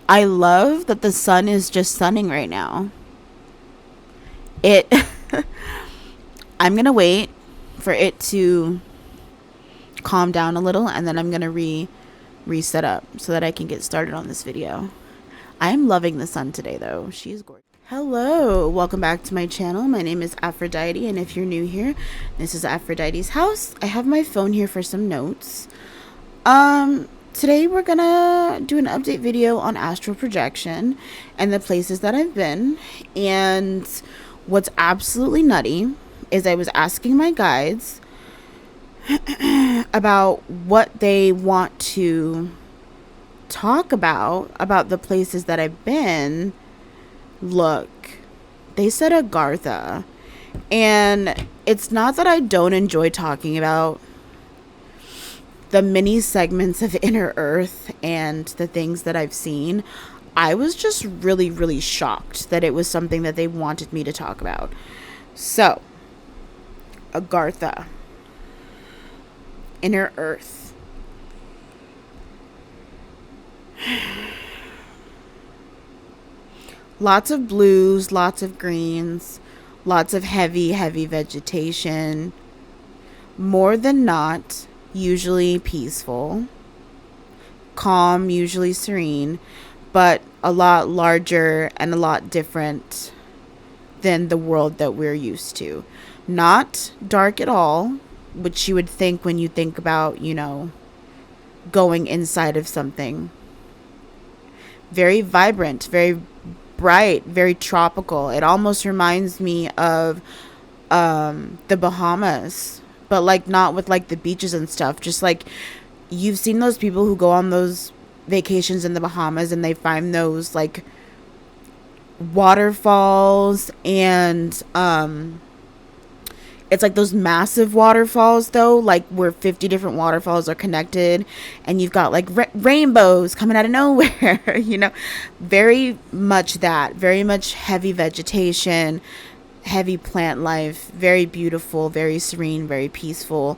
I love that the sun is just sunning right now. It I'm going to wait for it to calm down a little, and then I'm going to reset up so that I can get started on this video. I am loving the sun today though. She's gorgeous. Hello, welcome back to my channel. My name is Aphrodite, and if you're new here, this is Aphrodite's house. I have my phone here for some notes. Today we're gonna do an update video on astral projection and the places that I've been. And what's absolutely nutty is I was asking my guides about what they want to talk about the places that I've been. Look, they said Agartha, and it's not that I don't enjoy talking about the mini segments of inner earth and the things that I've seen. I was just really shocked that it was something that they wanted me to talk about. So, Agartha, inner earth. Lots of blues, lots of greens, lots of heavy vegetation. More than not, usually peaceful, calm, usually serene, but a lot larger and a lot different than the world that we're used to. Not dark at all, which you would think when you think about, going inside of something. Very vibrant, very bright, very tropical. It almost reminds me of the Bahamas, but like not with like the beaches and stuff. Just like you've seen those people who go on those vacations in the Bahamas and they find those like waterfalls, and it's like those massive waterfalls though, like where 50 different waterfalls are connected, and you've got like rainbows coming out of nowhere. Very much that, very much heavy vegetation, heavy plant life, very beautiful, very serene, very peaceful,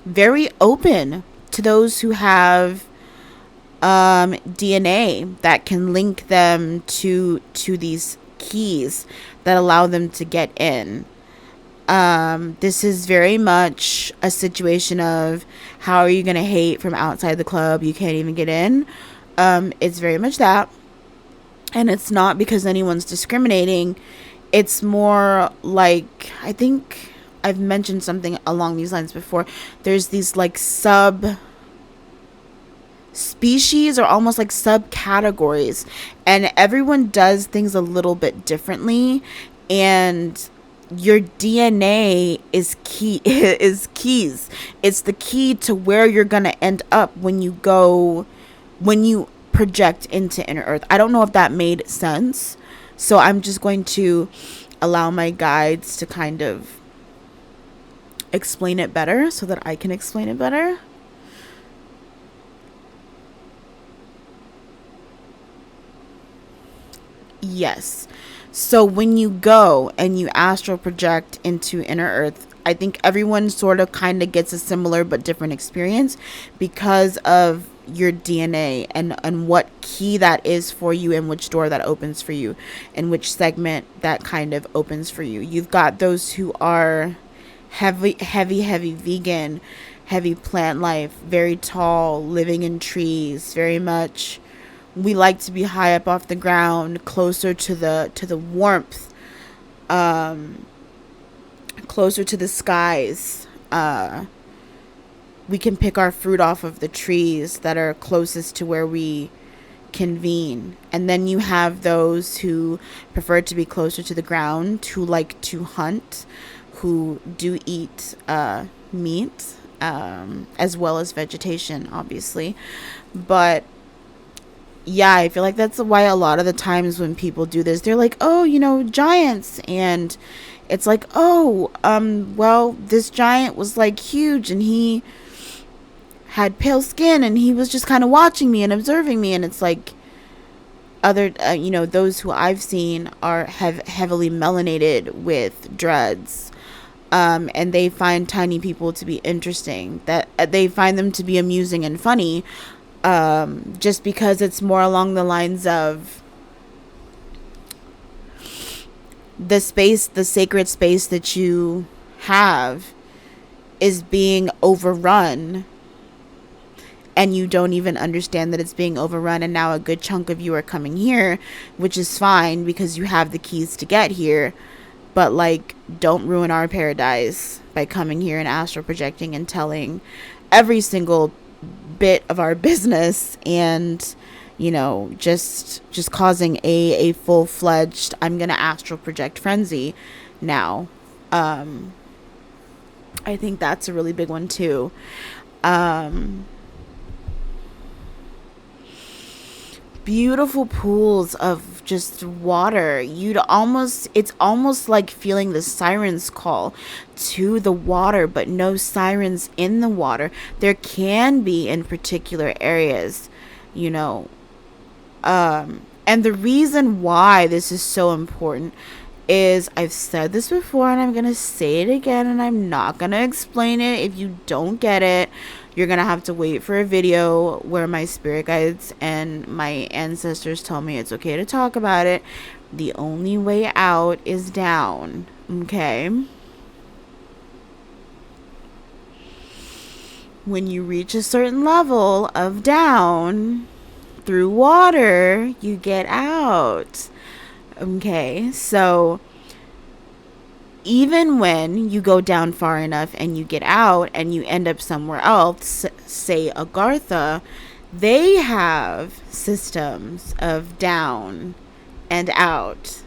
very open to those who have DNA that can link them to these keys that allow them to get in. This is very much a situation of, how are you going to hate from outside the club? You can't even get in. It's very much that. And it's not because anyone's discriminating. It's more like, I think I've mentioned something along these lines before. There's these like sub species or almost like subcategories, and everyone does things a little bit differently, and your DNA is keys. It's the key to where you're gonna end up when you project into inner earth. I don't know if that made sense, so I'm just going to allow my guides to kind of explain it better so that I can explain it better. Yes. So when you go and you astral project into inner earth, I think everyone sort of kind of gets a similar but different experience because of your DNA and what key that is for you, and which door that opens for you, and which segment that kind of opens for you. You've got those who are heavy vegan, heavy plant life, very tall, living in trees, very much. We like to be high up off the ground, closer to the warmth, closer to the skies. We can pick our fruit off of the trees that are closest to where we convene. And then you have those who prefer to be closer to the ground, who like to hunt, who do eat meat, as well as vegetation, obviously. But yeah, I feel like that's why a lot of the times when people do this, they're like, oh, giants. And it's like, oh, well, this giant was like huge, and he had pale skin, and he was just kind of watching me and observing me. And it's like, other, those who I've seen have heavily melanated with dreads. And they find tiny people to be interesting, that they find them to be amusing and funny. Just because it's more along the lines of the space, the sacred space that you have is being overrun, and you don't even understand that it's being overrun, and now a good chunk of you are coming here, which is fine because you have the keys to get here. But like, don't ruin our paradise by coming here and astral projecting and telling every single bit of our business, and just causing a full-fledged I'm gonna astral project frenzy now. I think that's a really big one too. Beautiful pools of just water. It's almost like feeling the sirens call to the water, but no sirens in the water. There can be in particular areas, you know. And the reason why this is so important is, I've said this before and I'm going to say it again, and I'm not going to explain it. If you don't get it, you're going to have to wait for a video where my spirit guides and my ancestors tell me it's okay to talk about it. The only way out is down. Okay? When you reach a certain level of down through water, you get out. Okay, so even when you go down far enough and you get out and you end up somewhere else, say Agartha, they have systems of down and out,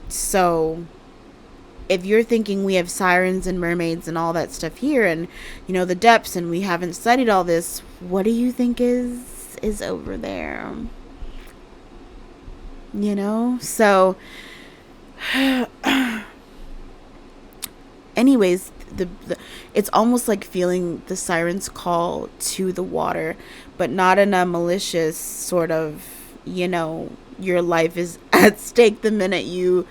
So if you're thinking we have sirens and mermaids and all that stuff here, and the depths, and we haven't studied all this, what do you think is over there? So anyways, the it's almost like feeling the sirens call to the water, but not in a malicious sort of, your life is at stake the minute you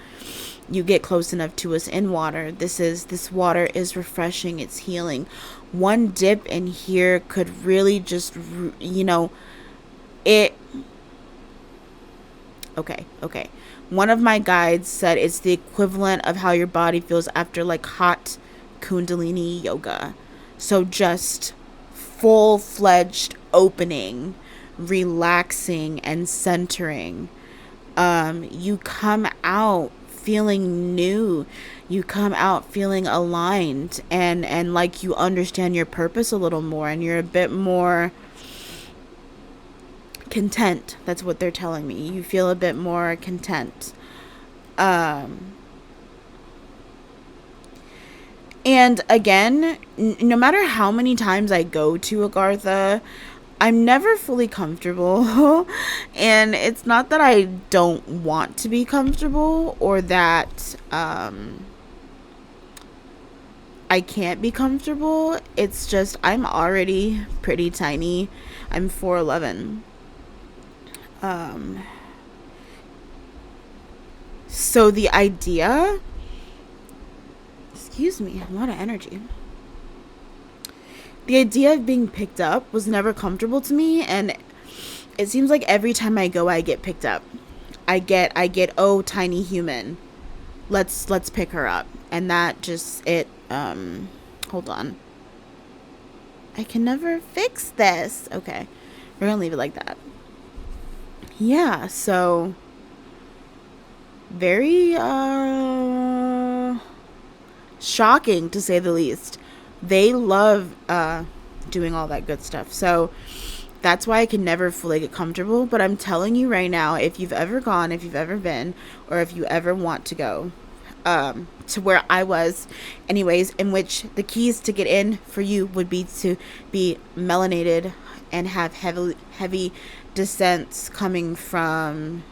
get close enough to us in water. This water is refreshing, it's healing. One dip in here could really just, it. Okay. One of my guides said it's the equivalent of how your body feels after like hot Kundalini yoga. So just full-fledged opening, relaxing, and centering. You come out feeling new. You come out feeling aligned, and like you understand your purpose a little more, and you're a bit more content. That's what they're telling me. You feel a bit more content. And again, no matter how many times I go to Agartha, I'm never fully comfortable. And it's not that I don't want to be comfortable, or that I can't be comfortable. It's just I'm already pretty tiny. I'm 4'11". So the idea, excuse me, a lot of energy. The idea of being picked up was never comfortable to me, and it seems like every time I go, I get picked up. I get, oh, tiny human, let's pick her up. And that just, hold on. I can never fix this. Okay, we're gonna leave it like that. Yeah, so very shocking to say the least. They love doing all that good stuff. So that's why I can never fully get comfortable. But I'm telling you right now, if you've ever gone, if you've ever been, or if you ever want to go to where I was, anyways, in which the keys to get in for you would be to be melanated and have heavy descents coming from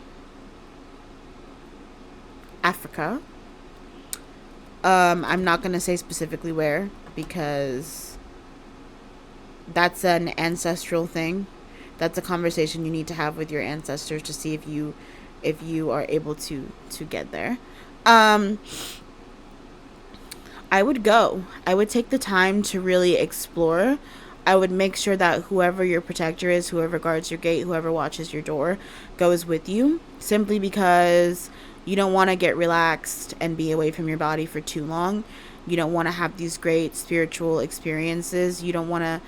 Africa. I'm not going to say specifically where, because that's an ancestral thing. That's a conversation you need to have with your ancestors to see if you are able to get there. I would go. I would take the time to really explore. I would make sure that whoever your protector is, whoever guards your gate, whoever watches your door, goes with you, simply because you don't want to get relaxed and be away from your body for too long. You don't want to have these great spiritual experiences. You don't want to,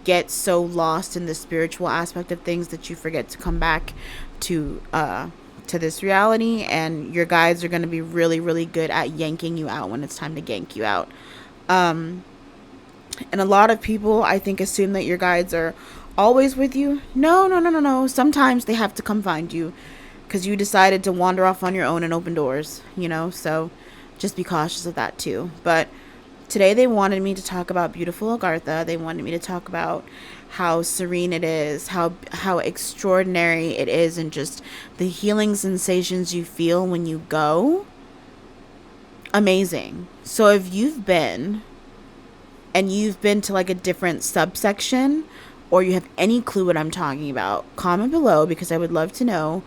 get so lost in the spiritual aspect of things that you forget to come back to this reality. And your guides are going to be really, really good at yanking you out when it's time to yank you out. And a lot of people, I think, assume that your guides are always with you. No, no, no, no, no. Sometimes they have to come find you because you decided to wander off on your own and open doors, So just be cautious of that too. But today they wanted me to talk about beautiful Agartha. They wanted me to talk about how serene it is, how extraordinary it is, and just the healing sensations you feel when you go. Amazing. So if you've been to like a different subsection, or you have any clue what I'm talking about, comment below because I would love to know.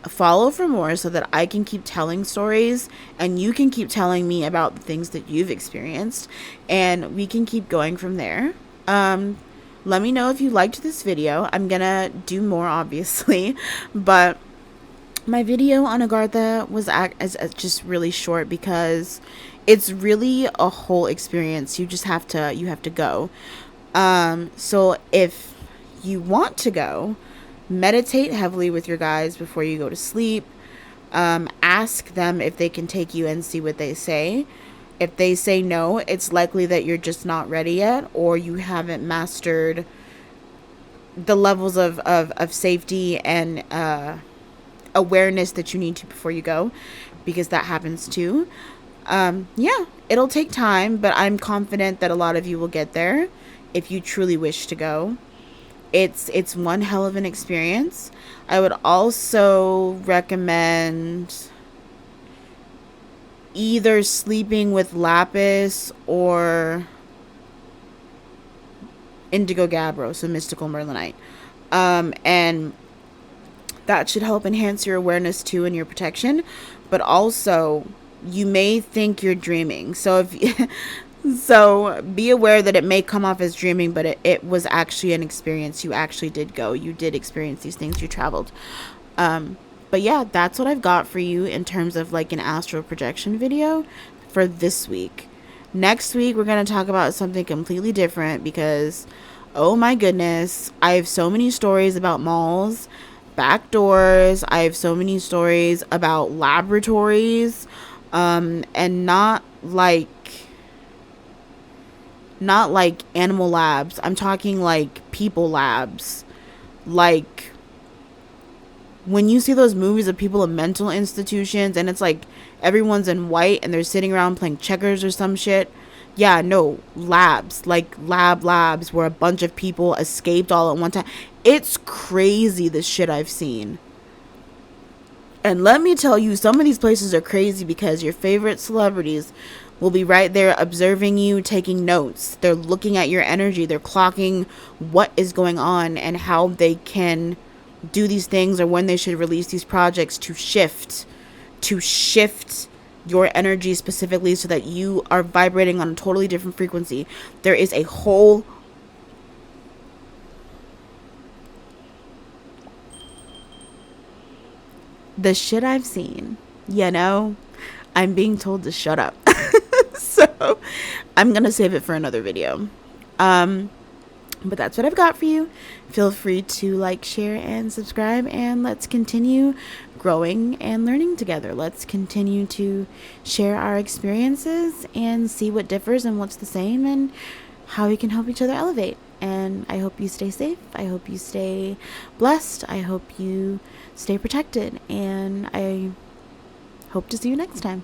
Follow for more so that I can keep telling stories and you can keep telling me about the things that you've experienced, and we can keep going from there. Let me know if you liked this video. I'm gonna do more, obviously, but my video on Agartha was as just really short because it's really a whole experience. You have to go. So if you want to go, meditate heavily with your guides before you go to sleep. Ask them if they can take you and see what they say. If they say no, it's likely that you're just not ready yet, or you haven't mastered the levels of safety and awareness that you need to before you go, because that happens too. Yeah, it'll take time, but I'm confident that a lot of you will get there if you truly wish to go. It's one hell of an experience. I would also recommend either sleeping with lapis or indigo gabbro, so mystical merlinite. And that should help enhance your awareness too and your protection. But also, you may think you're dreaming. So so be aware that it may come off as dreaming, but it was actually an experience. You actually did go. You did experience these things. You traveled. But yeah, that's what I've got for you in terms of like an astral projection video for this week. Next week, we're going to talk about something completely different because, oh my goodness, I have so many stories about malls, back doors. I have so many stories about laboratories, and not like animal labs. I'm talking like people labs. Like when you see those movies of people in mental institutions and it's like everyone's in white and they're sitting around playing checkers or some shit. Yeah, no, labs, like labs where a bunch of people escaped all at one time. It's crazy, the shit I've seen. And let me tell you, some of these places are crazy because your favorite celebrities will be right there observing you, taking notes. They're looking at your energy. They're clocking what is going on and how they can do these things or when they should release these projects to shift your energy specifically so that you are vibrating on a totally different frequency. There is a whole the shit I've seen, I'm being told to shut up. So I'm going to save it for another video. But that's what I've got for you. Feel free to like, share, and subscribe, and let's continue growing and learning together. Let's continue to share our experiences and see what differs and what's the same and how we can help each other elevate. And I hope you stay safe. I hope you stay blessed. I hope you stay protected. And I hope to see you next time.